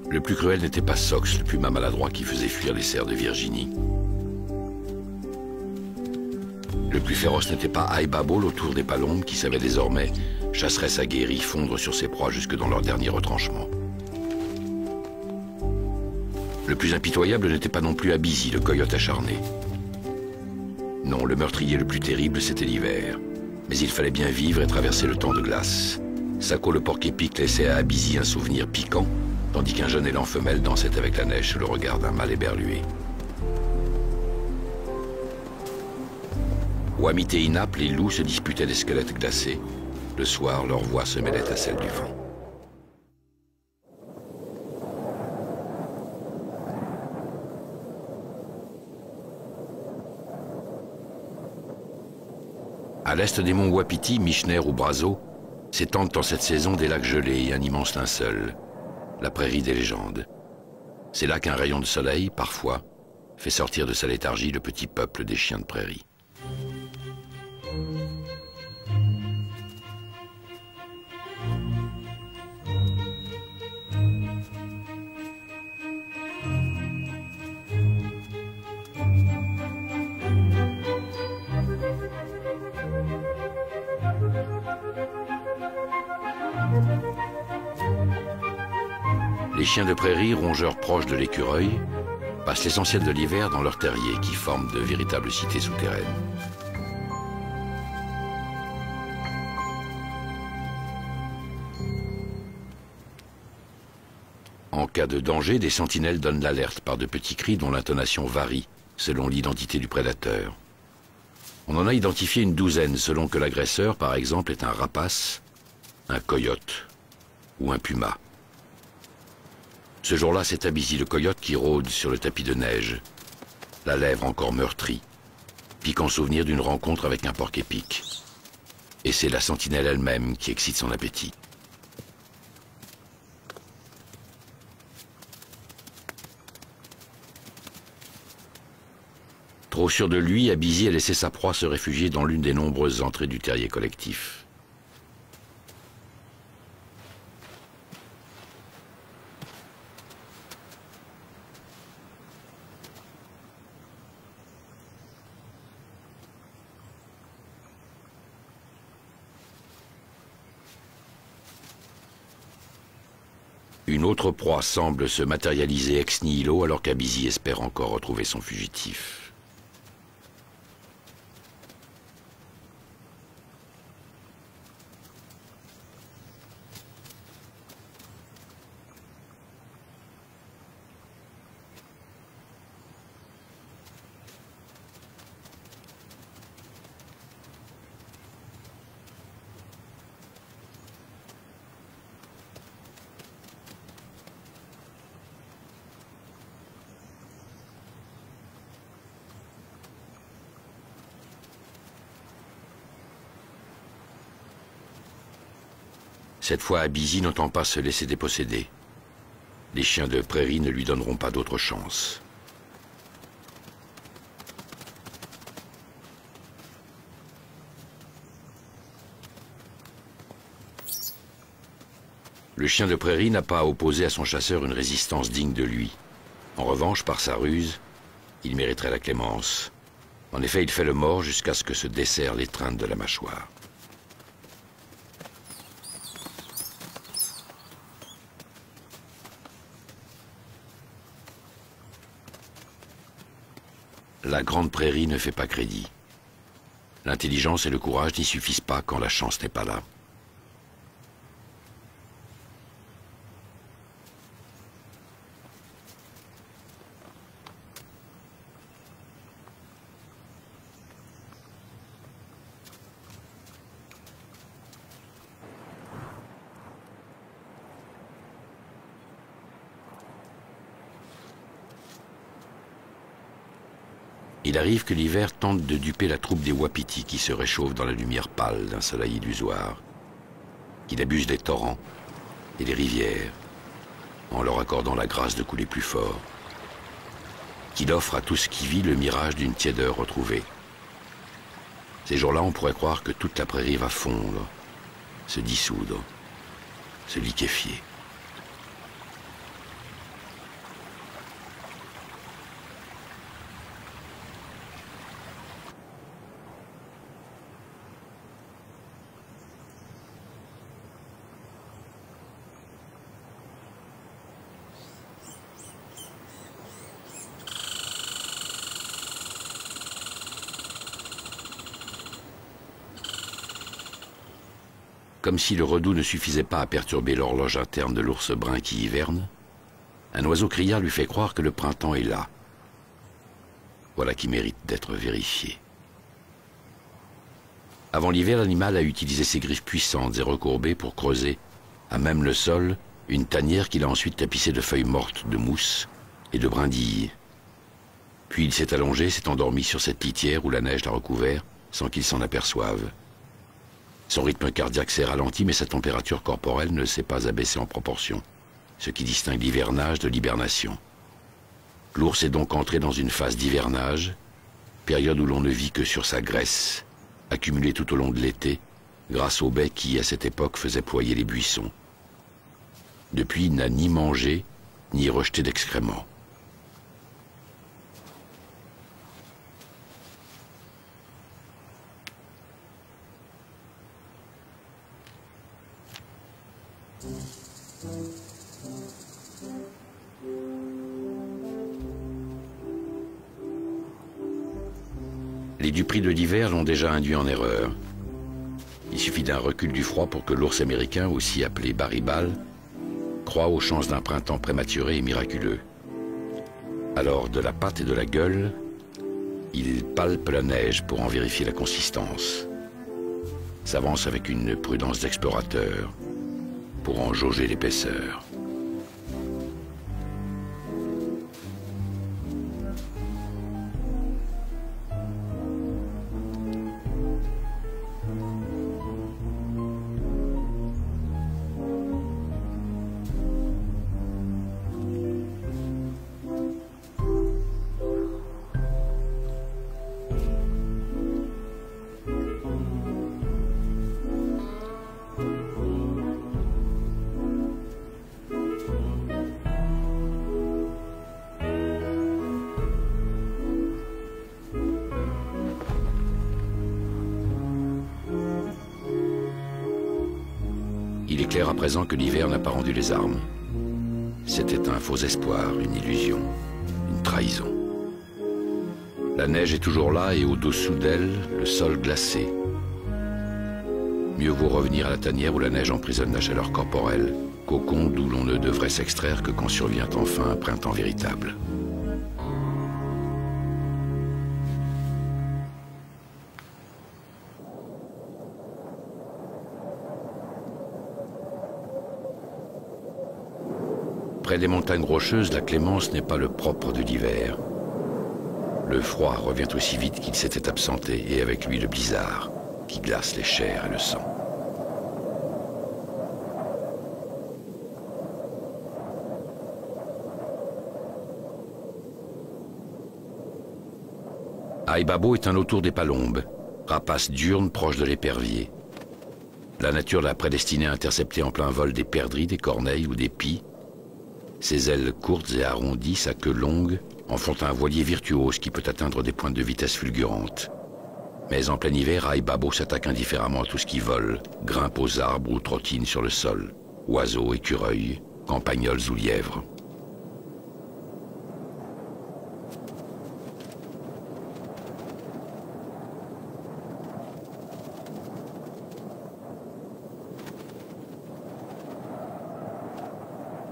Le plus cruel n'était pas Sox, le puma maladroit qui faisait fuir les cerfs de Virginie. Le plus féroce n'était pas Aïbabo, l'autour des palombes, qui savait désormais chasserait sa guérie fondre sur ses proies jusque dans leur dernier retranchement. Le plus impitoyable n'était pas non plus Abizi, le coyote acharné. Non, le meurtrier le plus terrible, c'était l'hiver. Mais il fallait bien vivre et traverser le temps de glace. Sako le porc-épic laissait à Abizi un souvenir piquant, tandis qu'un jeune élan femelle dansait avec la neige sous le regard d'un mâle éberlué. Wamit et Inap, les loups, se disputaient des squelettes glacés. Le soir, leur voix se mêlait à celle du vent. À l'est des monts Wapiti, Michener ou Brazo, s'étendent en cette saison des lacs gelés et un immense linceul, la prairie des légendes. C'est là qu'un rayon de soleil, parfois, fait sortir de sa léthargie le petit peuple des chiens de prairie. Les chiens de prairie, rongeurs proches de l'écureuil, passent l'essentiel de l'hiver dans leurs terriers qui forment de véritables cités souterraines. En cas de danger, des sentinelles donnent l'alerte par de petits cris dont l'intonation varie selon l'identité du prédateur. On en a identifié une douzaine selon que l'agresseur, par exemple, est un rapace, un coyote ou un puma. Ce jour-là, c'est Abizi le coyote qui rôde sur le tapis de neige, la lèvre encore meurtrie, piquant souvenir d'une rencontre avec un porc-épic. Et c'est la sentinelle elle-même qui excite son appétit. Trop sûr de lui, Abizi a laissé sa proie se réfugier dans l'une des nombreuses entrées du terrier collectif. Une autre proie semble se matérialiser ex nihilo alors qu'Abizi espère encore retrouver son fugitif. Cette fois, Abizi n'entend pas se laisser déposséder. Les chiens de prairie ne lui donneront pas d'autre chance. Le chien de prairie n'a pas à opposer à son chasseur une résistance digne de lui. En revanche, par sa ruse, il mériterait la clémence. En effet, il fait le mort jusqu'à ce que se desserrent l'étreinte de la mâchoire. La grande prairie ne fait pas crédit. L'intelligence et le courage n'y suffisent pas quand la chance n'est pas là. Il arrive que l'hiver tente de duper la troupe des wapitis qui se réchauffent dans la lumière pâle d'un soleil illusoire, qu'il abuse des torrents et des rivières en leur accordant la grâce de couler plus fort, qu'il offre à tout ce qui vit le mirage d'une tiédeur retrouvée. Ces jours-là, on pourrait croire que toute la prairie va fondre, se dissoudre, se liquéfier. Comme si le redout ne suffisait pas à perturber l'horloge interne de l'ours brun qui hiverne, un oiseau criard lui fait croire que le printemps est là. Voilà qui mérite d'être vérifié. Avant l'hiver, l'animal a utilisé ses griffes puissantes et recourbées pour creuser, à même le sol, une tanière qu'il a ensuite tapissée de feuilles mortes, de mousse et de brindilles. Puis il s'est allongé, s'est endormi sur cette litière où la neige l'a recouvert, sans qu'il s'en aperçoive. Son rythme cardiaque s'est ralenti, mais sa température corporelle ne s'est pas abaissée en proportion, ce qui distingue l'hivernage de l'hibernation. L'ours est donc entré dans une phase d'hivernage, période où l'on ne vit que sur sa graisse, accumulée tout au long de l'été, grâce au bec qui, à cette époque, faisait ployer les buissons. Depuis, il n'a ni mangé, ni rejeté d'excréments. Les duperies de l'hiver l'ont déjà induit en erreur. Il suffit d'un recul du froid pour que l'ours américain, aussi appelé baribal, croie aux chances d'un printemps prématuré et miraculeux. Alors, de la patte et de la gueule, il palpe la neige pour en vérifier la consistance. S'avance avec une prudence d'explorateur pour en jauger l'épaisseur. Il est clair à présent que l'hiver n'a pas rendu les armes. C'était un faux espoir, une illusion, une trahison. La neige est toujours là et au-dessous d'elle, le sol glacé. Mieux vaut revenir à la tanière où la neige emprisonne la chaleur corporelle, cocon d'où l'on ne devrait s'extraire que quand survient enfin un printemps véritable. Près des montagnes rocheuses, la clémence n'est pas le propre de l'hiver. Le froid revient aussi vite qu'il s'était absenté, et avec lui le blizzard, qui glace les chairs et le sang. Aïbabo est un autour des palombes, rapace diurne proche de l'épervier. La nature l'a prédestiné à intercepter en plein vol des perdrix, des corneilles ou des pies. Ses ailes courtes et arrondies, sa queue longue, en font un voilier virtuose qui peut atteindre des pointes de vitesse fulgurantes. Mais en plein hiver, Aïbabo s'attaque indifféremment à tout ce qui vole, grimpe aux arbres ou trottine sur le sol, oiseaux, écureuils, campagnols ou lièvres.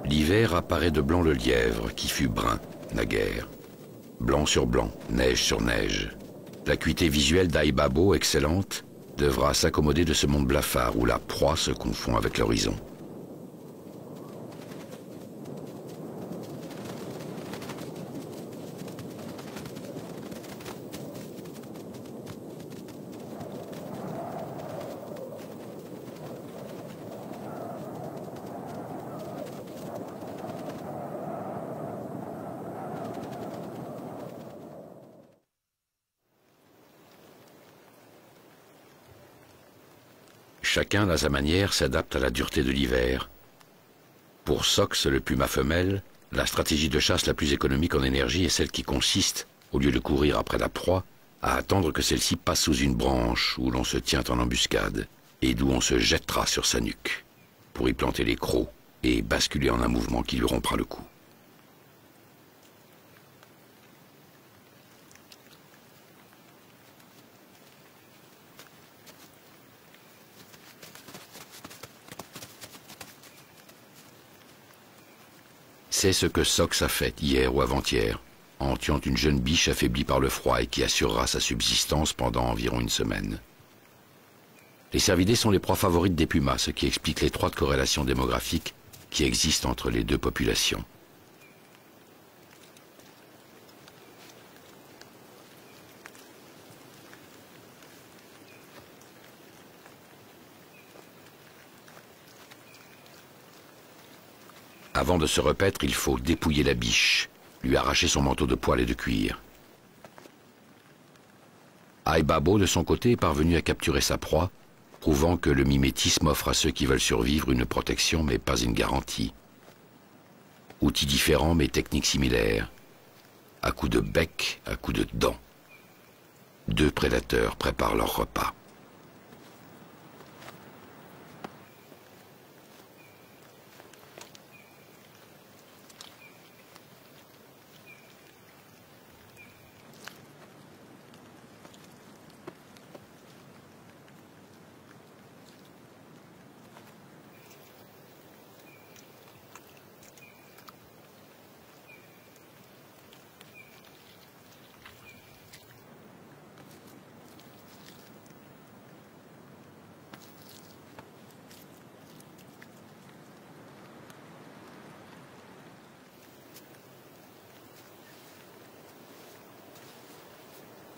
L'hiver apparaît de blanc le lièvre, qui fut brun, naguère. Blanc sur blanc, neige sur neige. L'acuité visuelle d'Aïbabo, excellente, devra s'accommoder de ce monde blafard où la proie se confond avec l'horizon. Chacun, à sa manière, s'adapte à la dureté de l'hiver. Pour Sox, le puma femelle, la stratégie de chasse la plus économique en énergie est celle qui consiste, au lieu de courir après la proie, à attendre que celle-ci passe sous une branche où l'on se tient en embuscade et d'où on se jettera sur sa nuque pour y planter les crocs et basculer en un mouvement qui lui rompra le cou. C'est ce que Sox a fait hier ou avant-hier, en tuant une jeune biche affaiblie par le froid et qui assurera sa subsistance pendant environ une semaine. Les cervidés sont les proies favorites des pumas, ce qui explique l'étroite corrélation démographique qui existe entre les deux populations. Avant de se repaître, il faut dépouiller la biche, lui arracher son manteau de poils et de cuir. Aibabo, de son côté, est parvenu à capturer sa proie, prouvant que le mimétisme offre à ceux qui veulent survivre une protection mais pas une garantie. Outils différents mais techniques similaires. À coups de bec, à coups de dents. Deux prédateurs préparent leur repas.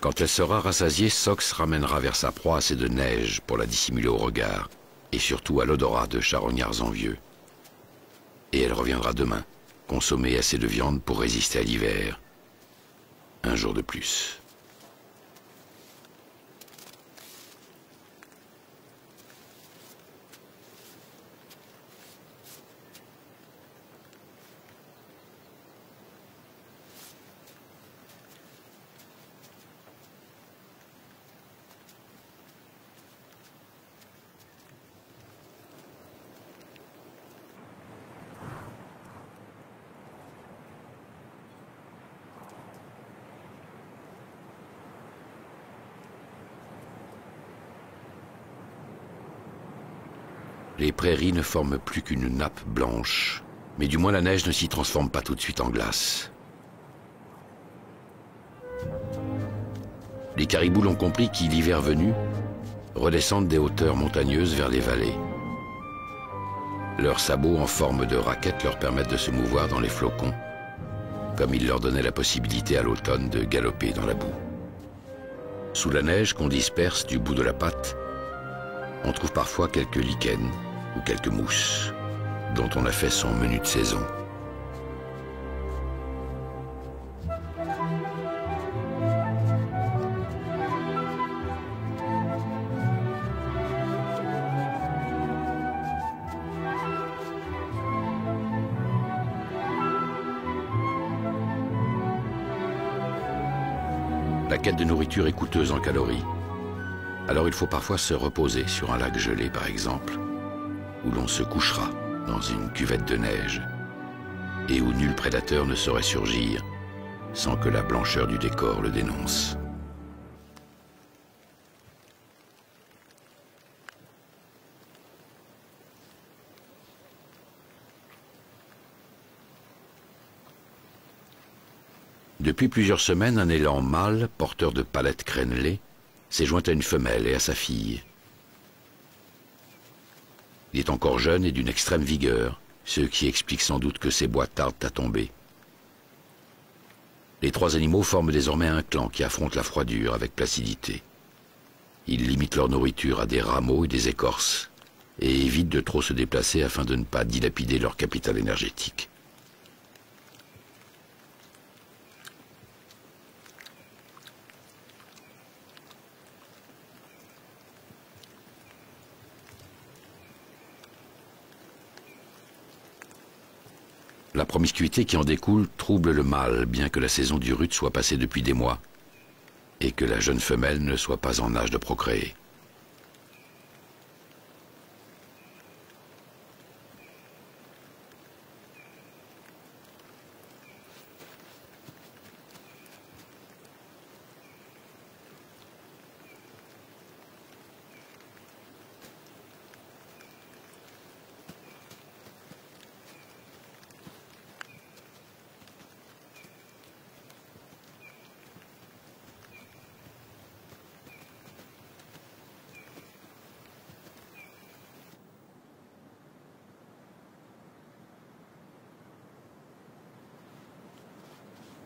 Quand elle sera rassasiée, Sox ramènera vers sa proie assez de neige pour la dissimuler au regard, et surtout à l'odorat de charognards envieux. Et elle reviendra demain, consommer assez de viande pour résister à l'hiver. Un jour de plus. Les prairies ne forment plus qu'une nappe blanche, mais du moins la neige ne s'y transforme pas tout de suite en glace. Les caribous l'ont compris qui, l'hiver venu, redescendent des hauteurs montagneuses vers les vallées. Leurs sabots en forme de raquettes leur permettent de se mouvoir dans les flocons, comme ils leur donnaient la possibilité à l'automne de galoper dans la boue. Sous la neige qu'on disperse du bout de la patte, on trouve parfois quelques lichens ou quelques mousses, dont on a fait son menu de saison. La quête de nourriture est coûteuse en calories. Alors il faut parfois se reposer sur un lac gelé, par exemple, où l'on se couchera dans une cuvette de neige, et où nul prédateur ne saurait surgir sans que la blancheur du décor le dénonce. Depuis plusieurs semaines, un élan mâle, porteur de palettes crénelées, s'est joint à une femelle et à sa fille. Il est encore jeune et d'une extrême vigueur, ce qui explique sans doute que ses bois tardent à tomber. Les trois animaux forment désormais un clan qui affronte la froidure avec placidité. Ils limitent leur nourriture à des rameaux et des écorces, et évitent de trop se déplacer afin de ne pas dilapider leur capital énergétique. La promiscuité qui en découle trouble le mâle, bien que la saison du rut soit passée depuis des mois et que la jeune femelle ne soit pas en âge de procréer.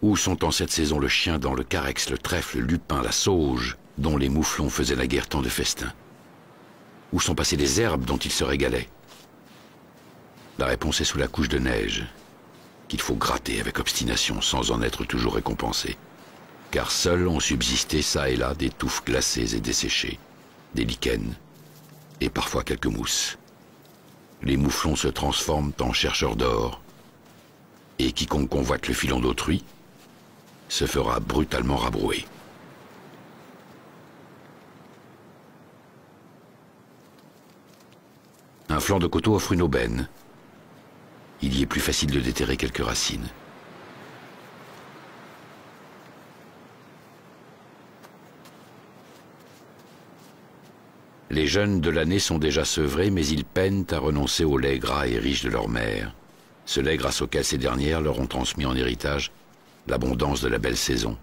Où sont en cette saison le chien dans le carex, le trèfle, le lupin, la sauge, dont les mouflons faisaient naguère tant de festins? Où sont passées les herbes dont ils se régalaient? La réponse est sous la couche de neige, qu'il faut gratter avec obstination sans en être toujours récompensé. Car seuls ont subsisté çà et là des touffes glacées et desséchées, des lichens, et parfois quelques mousses. Les mouflons se transforment en chercheurs d'or, et quiconque convoite le filon d'autrui se fera brutalement rabrouer. Un flanc de coteau offre une aubaine. Il y est plus facile de déterrer quelques racines. Les jeunes de l'année sont déjà sevrés, mais ils peinent à renoncer au lait gras et riche de leur mère. Ce lait grâce auquel ces dernières leur ont transmis en héritage l'abondance de la belle saison.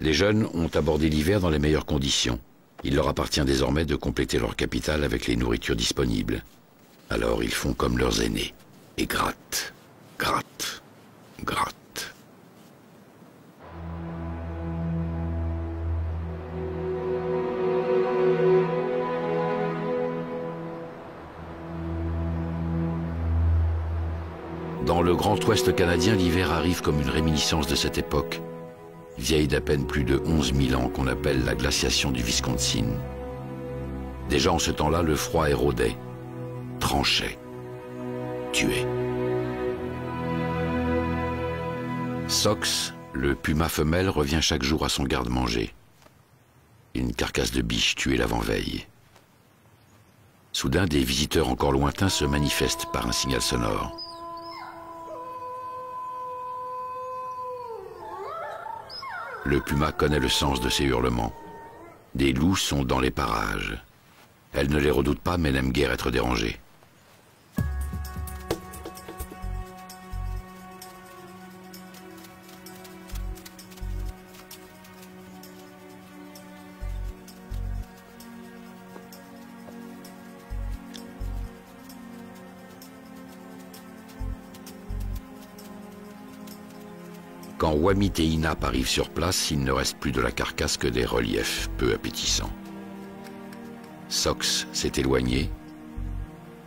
Les jeunes ont abordé l'hiver dans les meilleures conditions. Il leur appartient désormais de compléter leur capital avec les nourritures disponibles. Alors ils font comme leurs aînés et grattent, grattent, grattent. Dans le Grand Ouest canadien, l'hiver arrive comme une réminiscence de cette époque, vieille d'à peine plus de 11 000 ans, qu'on appelle la glaciation du Wisconsin. Déjà en ce temps-là, le froid érodait, tranchait, tuait. Sox, le puma femelle, revient chaque jour à son garde-manger. Une carcasse de biche tuée l'avant-veille. Soudain, des visiteurs encore lointains se manifestent par un signal sonore. Le puma connaît le sens de ces hurlements. Des loups sont dans les parages. Elle ne les redoute pas, mais n'aime guère être dérangée. Quand Wamit et Inap arrivent sur place, il ne reste plus de la carcasse que des reliefs peu appétissants. Sox s'est éloignée.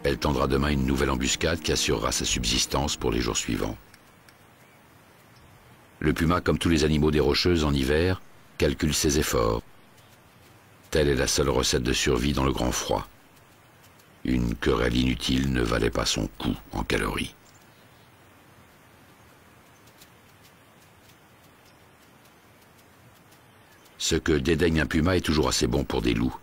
Elle tendra demain une nouvelle embuscade qui assurera sa subsistance pour les jours suivants. Le puma, comme tous les animaux des Rocheuses en hiver, calcule ses efforts. Telle est la seule recette de survie dans le grand froid. Une querelle inutile ne valait pas son coût en calories. Ce que dédaigne un puma est toujours assez bon pour des loups.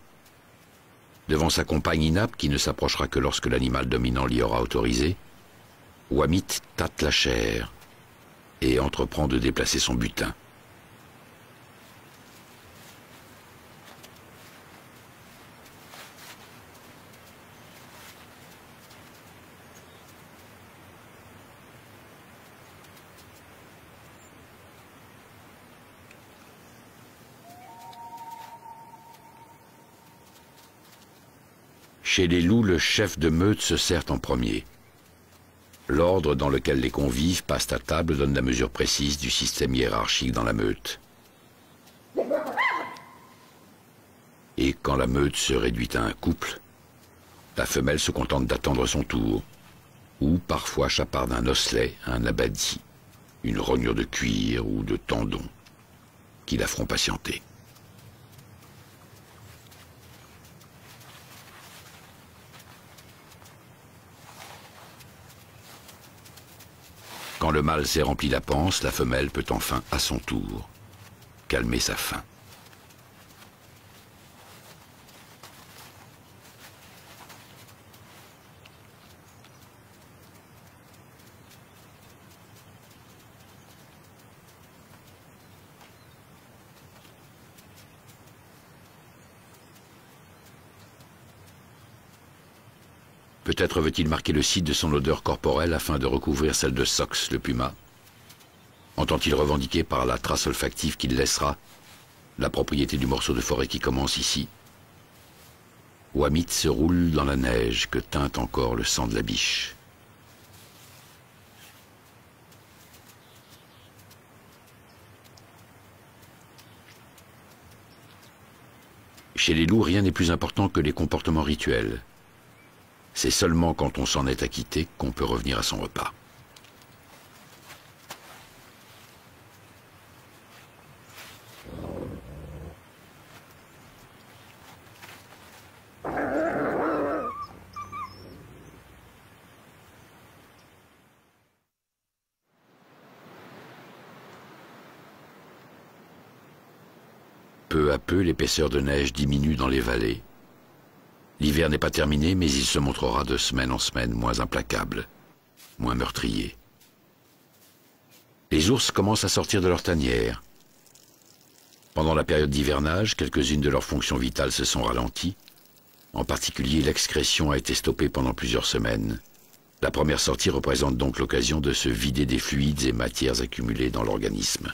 Devant sa compagne Inap, qui ne s'approchera que lorsque l'animal dominant l'y aura autorisé, Wamit tâte la chair et entreprend de déplacer son butin. Chez les loups, le chef de meute se sert en premier. L'ordre dans lequel les convives passent à table donne la mesure précise du système hiérarchique dans la meute. Et quand la meute se réduit à un couple, la femelle se contente d'attendre son tour, ou parfois chaparde un osselet, un abadi, une rognure de cuir ou de tendon, qui la feront patienter. Quand le mâle s'est rempli la panse, la femelle peut enfin, à son tour, calmer sa faim. Peut-être veut-il marquer le site de son odeur corporelle afin de recouvrir celle de Sox, le puma. Entend-il revendiquer par la trace olfactive qu'il laissera la propriété du morceau de forêt qui commence ici? Ouamit se roule dans la neige que teinte encore le sang de la biche. Chez les loups, rien n'est plus important que les comportements rituels. C'est seulement quand on s'en est acquitté qu'on peut revenir à son repas. Peu à peu, l'épaisseur de neige diminue dans les vallées. L'hiver n'est pas terminé, mais il se montrera de semaine en semaine moins implacable, moins meurtrier. Les ours commencent à sortir de leur tanière. Pendant la période d'hivernage, quelques-unes de leurs fonctions vitales se sont ralenties. En particulier, l'excrétion a été stoppée pendant plusieurs semaines. La première sortie représente donc l'occasion de se vider des fluides et matières accumulées dans l'organisme.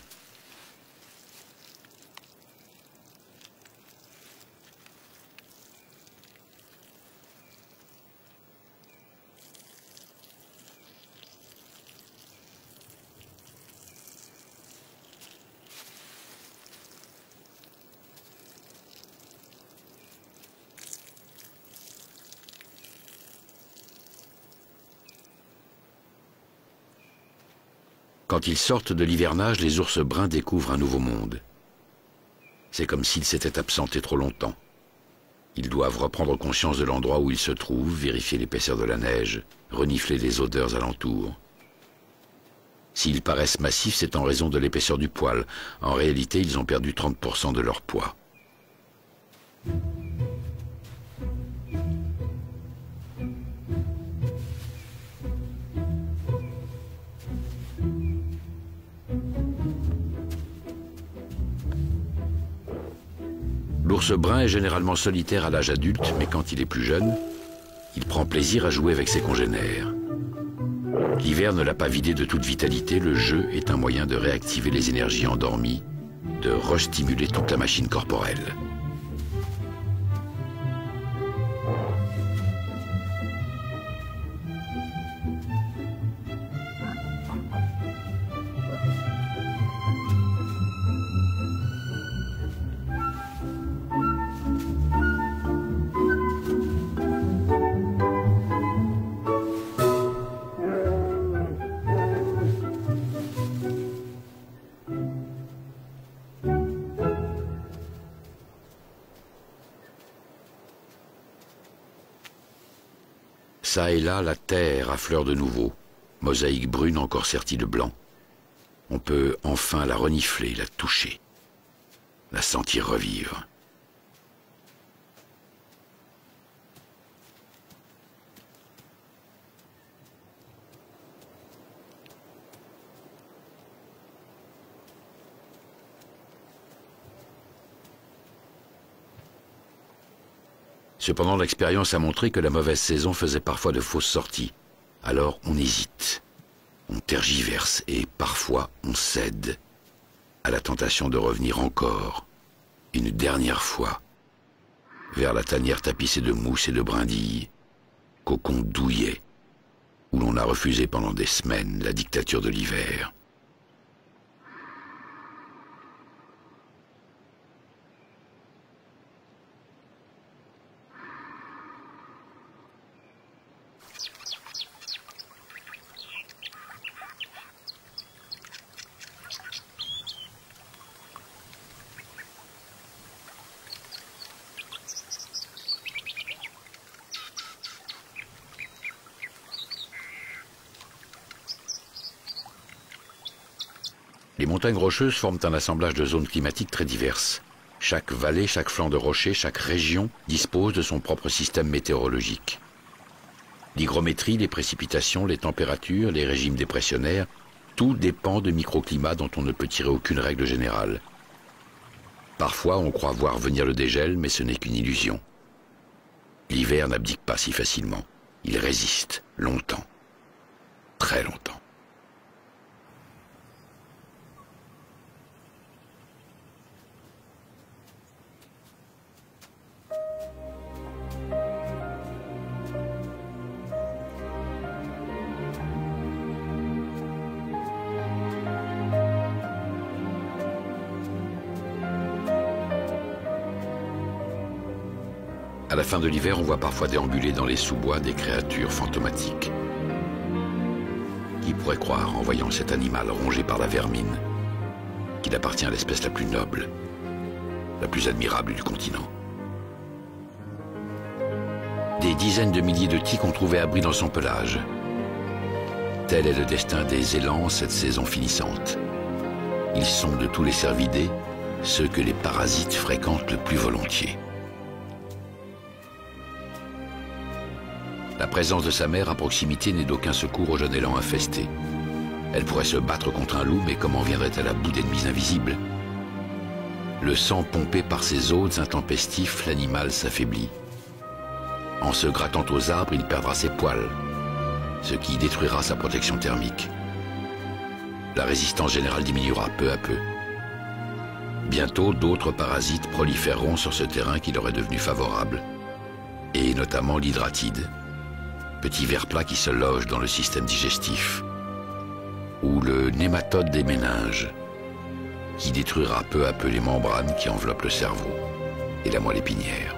Quand ils sortent de l'hivernage, les ours bruns découvrent un nouveau monde. C'est comme s'ils s'étaient absentés trop longtemps. Ils doivent reprendre conscience de l'endroit où ils se trouvent, vérifier l'épaisseur de la neige, renifler les odeurs alentours. S'ils paraissent massifs, c'est en raison de l'épaisseur du poil. En réalité, ils ont perdu 30% de leur poids. L'ours brun est généralement solitaire à l'âge adulte, mais quand il est plus jeune, il prend plaisir à jouer avec ses congénères. L'hiver ne l'a pas vidé de toute vitalité, le jeu est un moyen de réactiver les énergies endormies, de restimuler toute la machine corporelle. Ça et là, la terre affleure de nouveau, mosaïque brune encore sertie de blanc. On peut enfin la renifler, la toucher, la sentir revivre. Cependant, l'expérience a montré que la mauvaise saison faisait parfois de fausses sorties. Alors on hésite, on tergiverse et parfois on cède à la tentation de revenir encore, une dernière fois, vers la tanière tapissée de mousse et de brindilles, cocon douillet, où l'on a refusé pendant des semaines la dictature de l'hiver. montagnes rocheuses forment un assemblage de zones climatiques très diverses. Chaque vallée, chaque flanc de rocher, chaque région dispose de son propre système météorologique. L'hygrométrie, les précipitations, les températures, les régimes dépressionnaires, tout dépend de microclimats dont on ne peut tirer aucune règle générale. Parfois, on croit voir venir le dégel, mais ce n'est qu'une illusion. L'hiver n'abdique pas si facilement. Il résiste longtemps, très longtemps. À la fin de l'hiver, on voit parfois déambuler dans les sous-bois des créatures fantomatiques. Qui pourrait croire, en voyant cet animal rongé par la vermine, qu'il appartient à l'espèce la plus noble, la plus admirable du continent? Des dizaines de milliers de tiques ont trouvé abri dans son pelage. Tel est le destin des élans cette saison finissante. Ils sont de tous les cervidés ceux que les parasites fréquentent le plus volontiers. La présence de sa mère à proximité n'est d'aucun secours au jeune élan infesté. Elle pourrait se battre contre un loup, mais comment viendrait-elle à bout d'ennemis invisibles? Le sang pompé par ses hôtes intempestifs, l'animal s'affaiblit. En se grattant aux arbres, il perdra ses poils, ce qui détruira sa protection thermique. La résistance générale diminuera peu à peu. Bientôt, d'autres parasites proliféreront sur ce terrain qui leur est devenu favorable, et notamment l'hydratide, petit ver plat qui se loge dans le système digestif, ou le nématode des méninges, qui détruira peu à peu les membranes qui enveloppent le cerveau et la moelle épinière.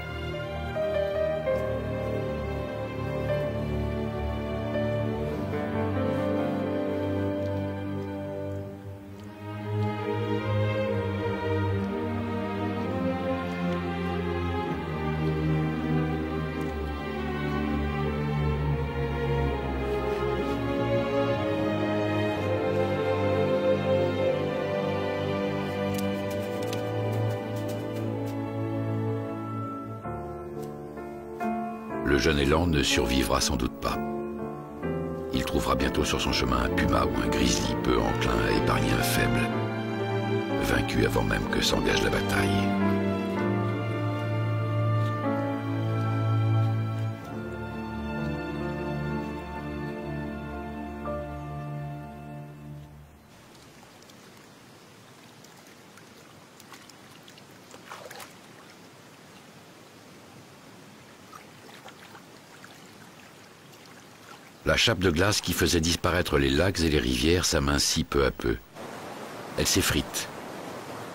Le jeune élan ne survivra sans doute pas. Il trouvera bientôt sur son chemin un puma ou un grizzly peu enclin à épargner un faible, vaincu avant même que s'engage la bataille. La chape de glace qui faisait disparaître les lacs et les rivières s'amincit peu à peu. Elle s'effrite,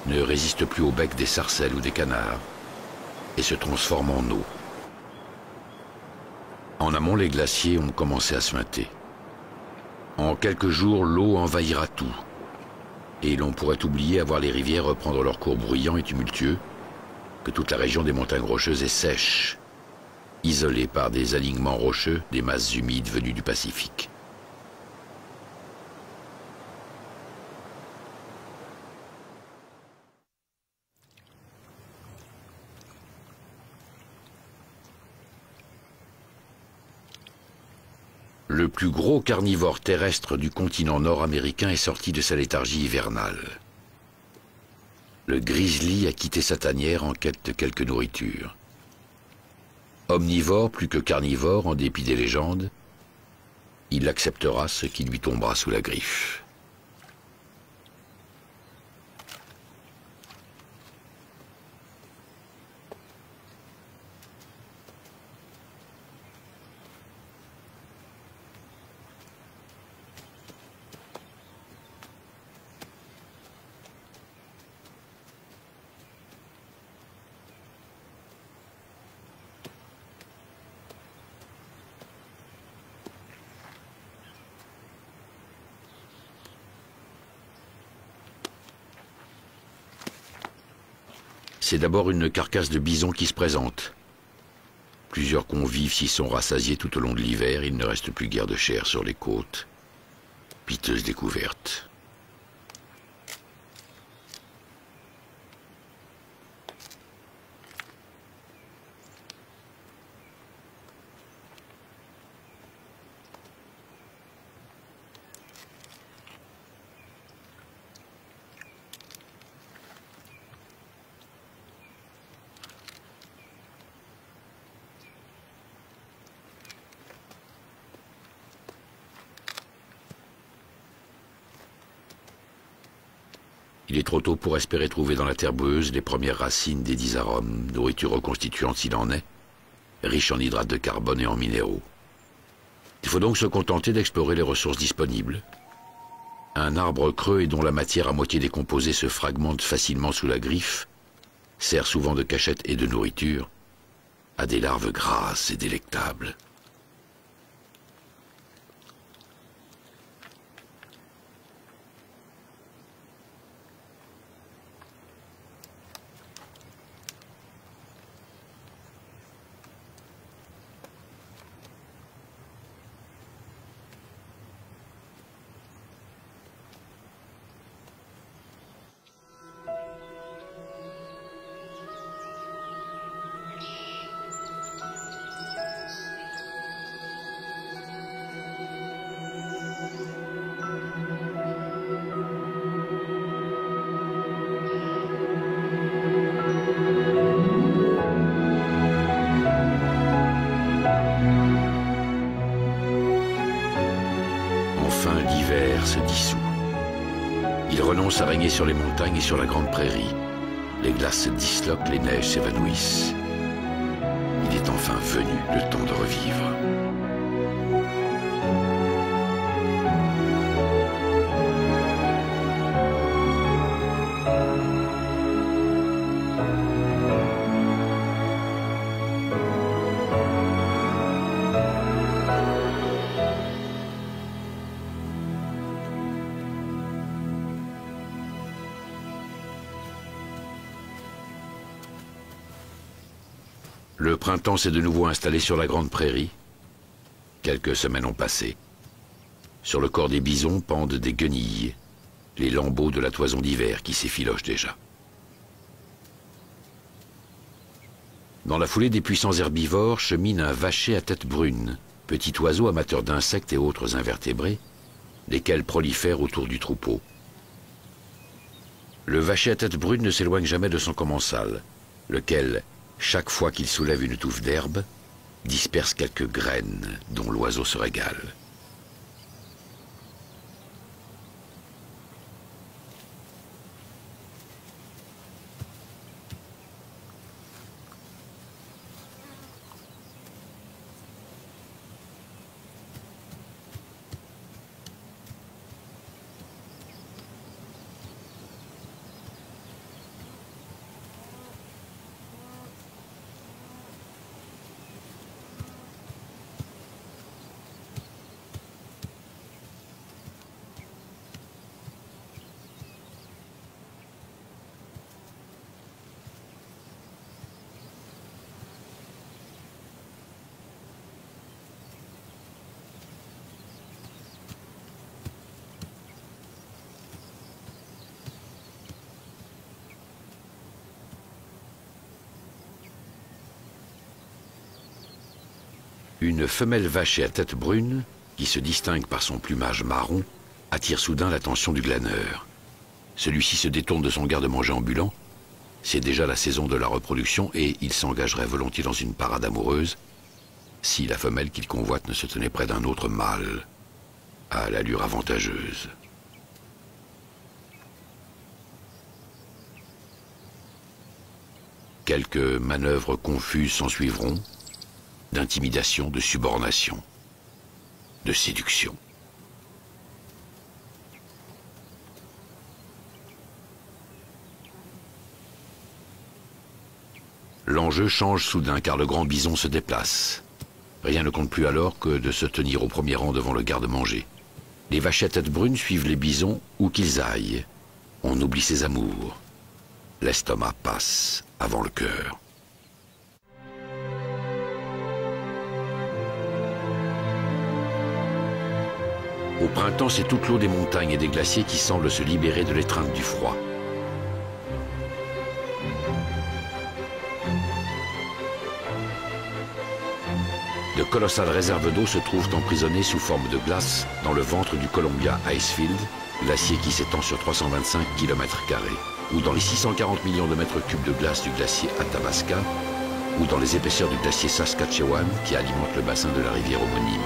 ne résiste plus au bec des sarcelles ou des canards, et se transforme en eau. En amont, les glaciers ont commencé à suinter. En quelques jours, l'eau envahira tout, et l'on pourrait oublier à voir les rivières reprendre leur cours bruyant et tumultueux, que toute la région des montagnes rocheuses est sèche, isolée par des alignements rocheux, des masses humides venues du Pacifique. Le plus gros carnivore terrestre du continent nord-américain est sorti de sa léthargie hivernale. Le grizzly a quitté sa tanière en quête de quelque nourriture. Omnivore plus que carnivore, en dépit des légendes, il acceptera ce qui lui tombera sous la griffe. C'est d'abord une carcasse de bison qui se présente. Plusieurs convives s'y sont rassasiés tout au long de l'hiver, il ne reste plus guère de chair sur les côtes. Piteuse découverte. Il est trop tôt pour espérer trouver dans la terre boueuse les premières racines des disarum, nourriture reconstituante s'il en est, riche en hydrates de carbone et en minéraux. Il faut donc se contenter d'explorer les ressources disponibles. Un arbre creux et dont la matière à moitié décomposée se fragmente facilement sous la griffe sert souvent de cachette et de nourriture à des larves grasses et délectables. Enfin, l'hiver se dissout. Il renonce à régner sur les montagnes et sur la grande prairie. Les glaces se disloquent, les neiges s'évanouissent. Il est enfin venu le temps de revivre. Le printemps s'est de nouveau installé sur la grande prairie. Quelques semaines ont passé. Sur le corps des bisons pendent des guenilles, les lambeaux de la toison d'hiver qui s'effilochent déjà. Dans la foulée des puissants herbivores chemine un vacher à tête brune, petit oiseau amateur d'insectes et autres invertébrés, lesquels prolifèrent autour du troupeau. Le vacher à tête brune ne s'éloigne jamais de son commensal, lequel, chaque fois qu'il soulève une touffe d'herbe, disperse quelques graines dont l'oiseau se régale. Une femelle vachée à tête brune, qui se distingue par son plumage marron, attire soudain l'attention du glaneur. Celui-ci se détourne de son garde-manger ambulant. C'est déjà la saison de la reproduction et il s'engagerait volontiers dans une parade amoureuse si la femelle qu'il convoite ne se tenait près d'un autre mâle, à l'allure avantageuse. Quelques manœuvres confuses s'ensuivront, d'intimidation, de subornation, de séduction. L'enjeu change soudain car le grand bison se déplace. Rien ne compte plus alors que de se tenir au premier rang devant le garde-manger. Les vaches à tête brune suivent les bisons où qu'ils aillent. On oublie ses amours. L'estomac passe avant le cœur. Au printemps, c'est toute l'eau des montagnes et des glaciers qui semble se libérer de l'étreinte du froid. De colossales réserves d'eau se trouvent emprisonnées sous forme de glace dans le ventre du Columbia Icefield, glacier qui s'étend sur 325 km², ou dans les 640 millions de mètres cubes de glace du glacier Athabasca, ou dans les épaisseurs du glacier Saskatchewan qui alimente le bassin de la rivière homonyme.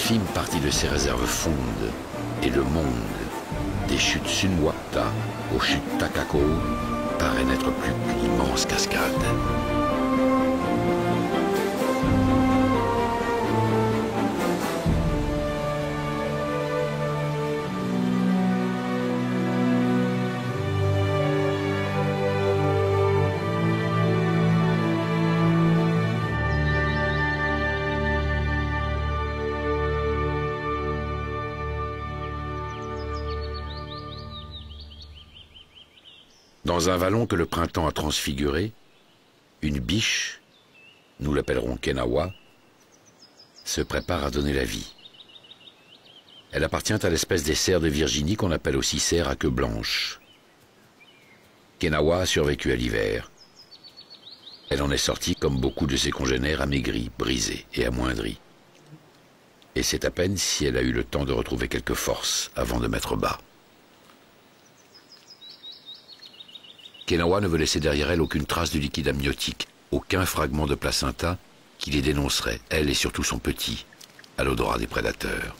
infime partie de ses réserves fondent et le monde, des chutes Sunwapta aux chutes Takako, paraît n'être plus qu'une immense cascade. Dans un vallon que le printemps a transfiguré, une biche, nous l'appellerons Kenawa, se prépare à donner la vie. Elle appartient à l'espèce des cerfs de Virginie qu'on appelle aussi cerfs à queue blanche. Kenawa a survécu à l'hiver. Elle en est sortie comme beaucoup de ses congénères amaigrie, brisée et amoindrie. Et c'est à peine si elle a eu le temps de retrouver quelques forces avant de mettre bas. Kenawa ne veut laisser derrière elle aucune trace de liquide amniotique, aucun fragment de placenta qui les dénoncerait, elle et surtout son petit, à l'odorat des prédateurs.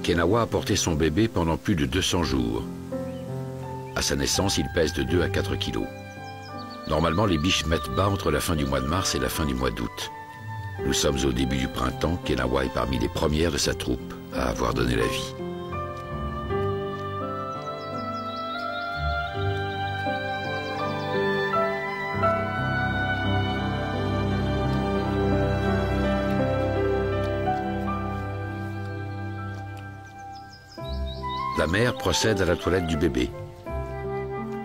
Kenawa a porté son bébé pendant plus de 200 jours. À sa naissance, il pèse de 2 à 4 kilos. Normalement, les biches mettent bas entre la fin du mois de mars et la fin du mois d'août. Nous sommes au début du printemps, Kenawa est parmi les premières de sa troupe à avoir donné la vie. La mère procède à la toilette du bébé.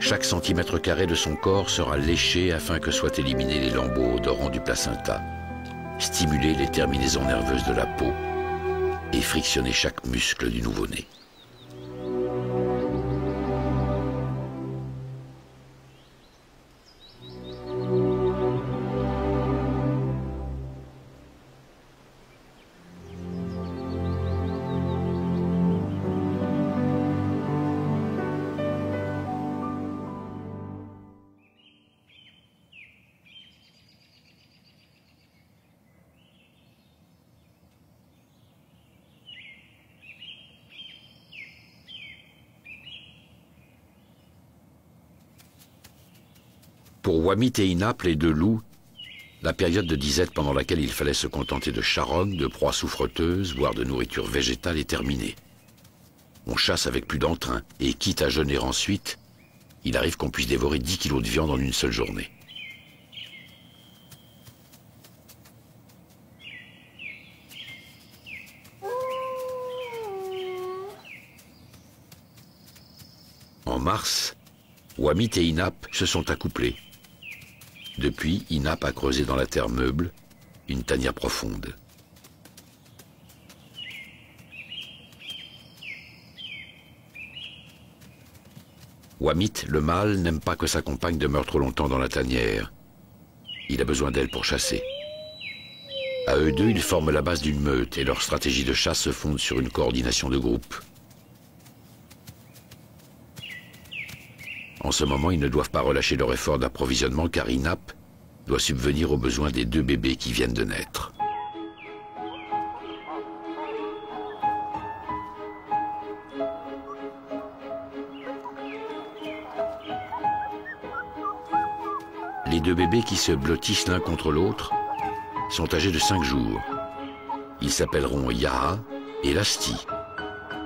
Chaque centimètre carré de son corps sera léché afin que soient éliminés les lambeaux odorants du placenta, stimuler les terminaisons nerveuses de la peau et frictionner chaque muscle du nouveau-né. Pour Wamit et Inap, les deux loups, la période de disette pendant laquelle il fallait se contenter de charognes, de proies souffreteuses, voire de nourriture végétale est terminée. On chasse avec plus d'entrain, et quitte à jeûner ensuite, il arrive qu'on puisse dévorer 10 kilos de viande en une seule journée. En mars, Wamit et Inap se sont accouplés. Depuis, Inap a creusé dans la terre meuble une tanière profonde. Wamit, le mâle, n'aime pas que sa compagne demeure trop longtemps dans la tanière. Il a besoin d'elle pour chasser. À eux deux, ils forment la base d'une meute et leur stratégie de chasse se fonde sur une coordination de groupe. En ce moment, ils ne doivent pas relâcher leur effort d'approvisionnement car Inap doit subvenir aux besoins des 2 bébés qui viennent de naître. Les 2 bébés qui se blottissent l'un contre l'autre sont âgés de 5 jours. Ils s'appelleront Yaha et Lasti,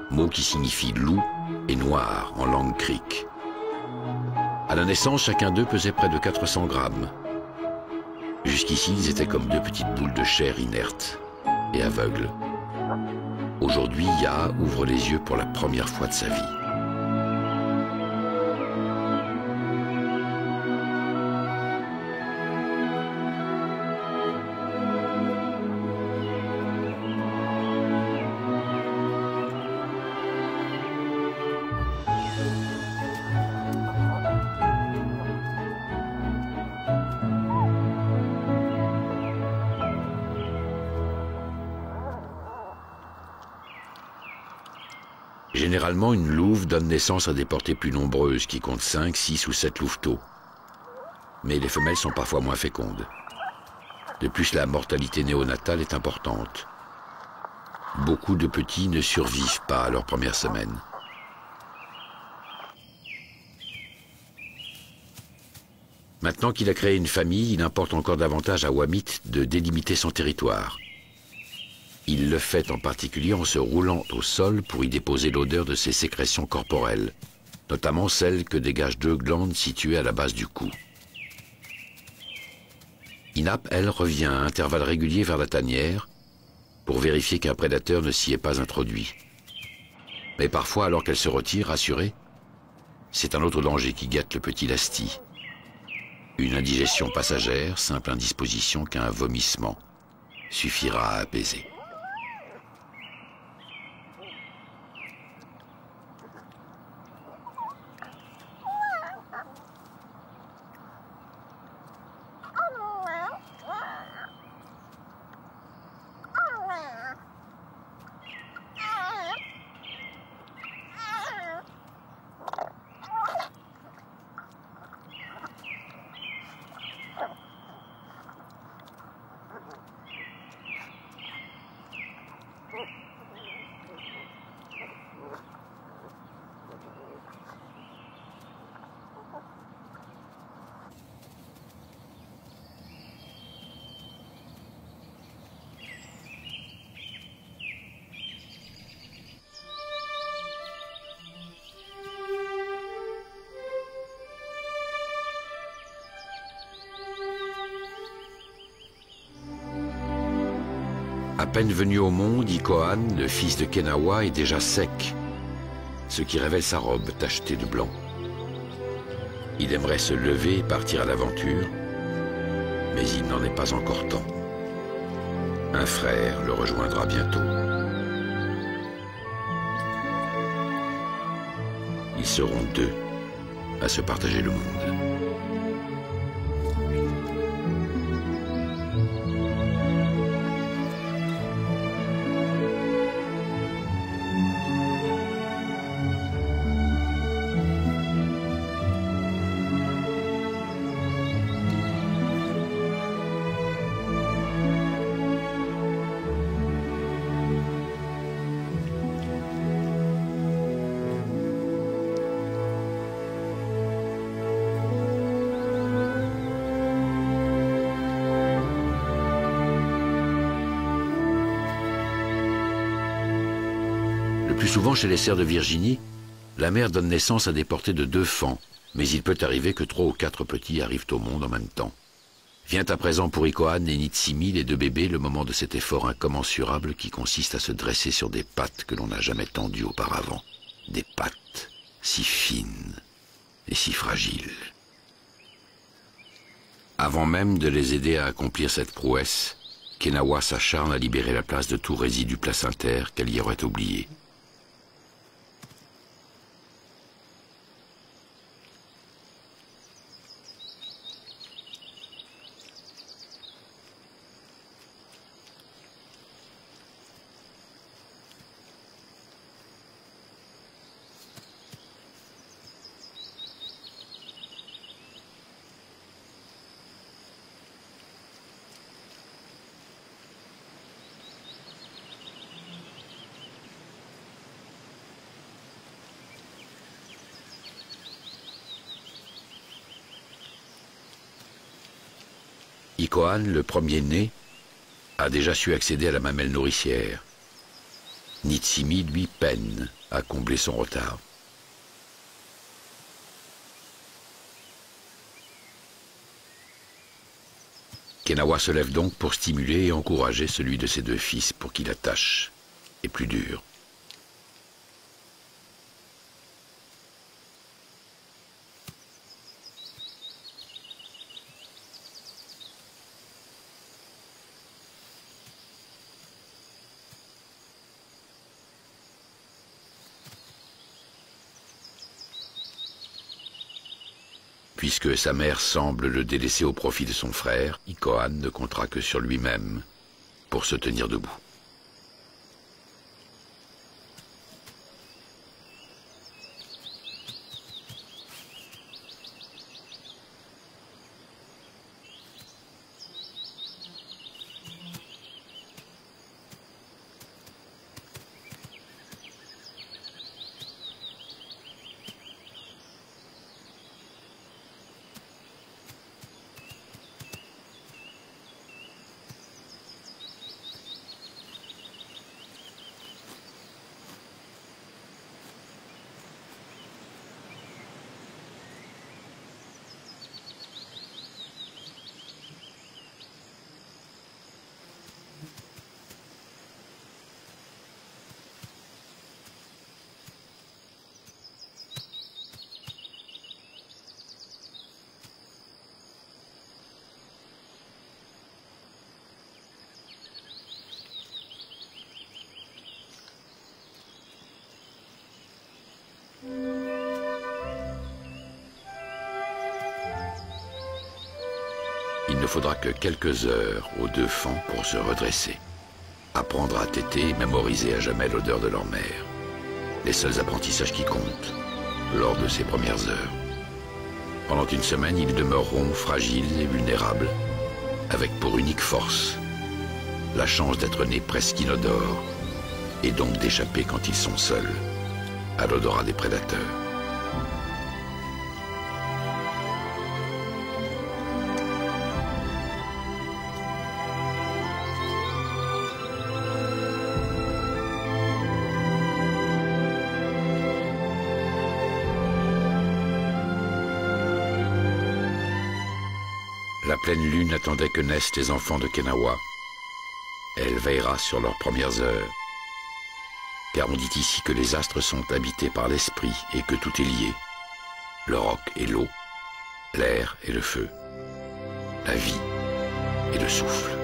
mot qui signifie loup et noir en langue creek. À la naissance, chacun d'eux pesait près de 400 grammes. Jusqu'ici, ils étaient comme 2 petites boules de chair inertes et aveugles. Aujourd'hui, Yaha ouvre les yeux pour la première fois de sa vie. Généralement, une louve donne naissance à des portées plus nombreuses qui comptent 5, 6 ou 7 louveteaux. Mais les femelles sont parfois moins fécondes. De plus, la mortalité néonatale est importante. Beaucoup de petits ne survivent pas à leur première semaine. Maintenant qu'il a créé une famille, il importe encore davantage à Wamit de délimiter son territoire. Il le fait en particulier en se roulant au sol pour y déposer l'odeur de ses sécrétions corporelles, notamment celles que dégagent 2 glandes situées à la base du cou. Inap, elle, revient à intervalles réguliers vers la tanière pour vérifier qu'un prédateur ne s'y est pas introduit. Mais parfois, alors qu'elle se retire, rassurée, c'est un autre danger qui guette le petit Lasti. Une indigestion passagère, simple indisposition qu'un vomissement suffira à apaiser. À peine venu au monde, Ikohan, le fils de Kenawa, est déjà sec, ce qui révèle sa robe tachetée de blanc. Il aimerait se lever et partir à l'aventure, mais il n'en est pas encore temps. Un frère le rejoindra bientôt. Ils seront 2 à se partager le monde. Le plus souvent, chez les cerfs de Virginie, la mère donne naissance à des portées de 2 faons, mais il peut arriver que 3 ou 4 petits arrivent au monde en même temps. Vient à présent pour Ikohan et Nitsimi, les 2 bébés, le moment de cet effort incommensurable qui consiste à se dresser sur des pattes que l'on n'a jamais tendues auparavant. Des pattes si fines et si fragiles. Avant même de les aider à accomplir cette prouesse, Kenawa s'acharne à libérer la place de tout résidu placentaire qu'elle y aurait oublié. Ikohan, le premier-né, a déjà su accéder à la mamelle nourricière. Nitsimi, lui, peine à combler son retard. Kenawa se lève donc pour stimuler et encourager celui de ses deux fils pour qu'il la tâche, et plus dur. Puisque sa mère semble le délaisser au profit de son frère, Ikohan ne comptera que sur lui-même pour se tenir debout. Il ne faudra que quelques heures aux deux fans pour se redresser, apprendre à téter et mémoriser à jamais l'odeur de leur mère. Les seuls apprentissages qui comptent lors de ces premières heures. Pendant une semaine, ils demeureront fragiles et vulnérables, avec pour unique force la chance d'être nés presque inodores, et donc d'échapper quand ils sont seuls à l'odorat des prédateurs. La pleine lune attendait que naissent les enfants de Kenawa. Elle veillera sur leurs premières heures. Car on dit ici que les astres sont habités par l'esprit et que tout est lié. Le roc et l'eau, l'air et le feu, la vie et le souffle.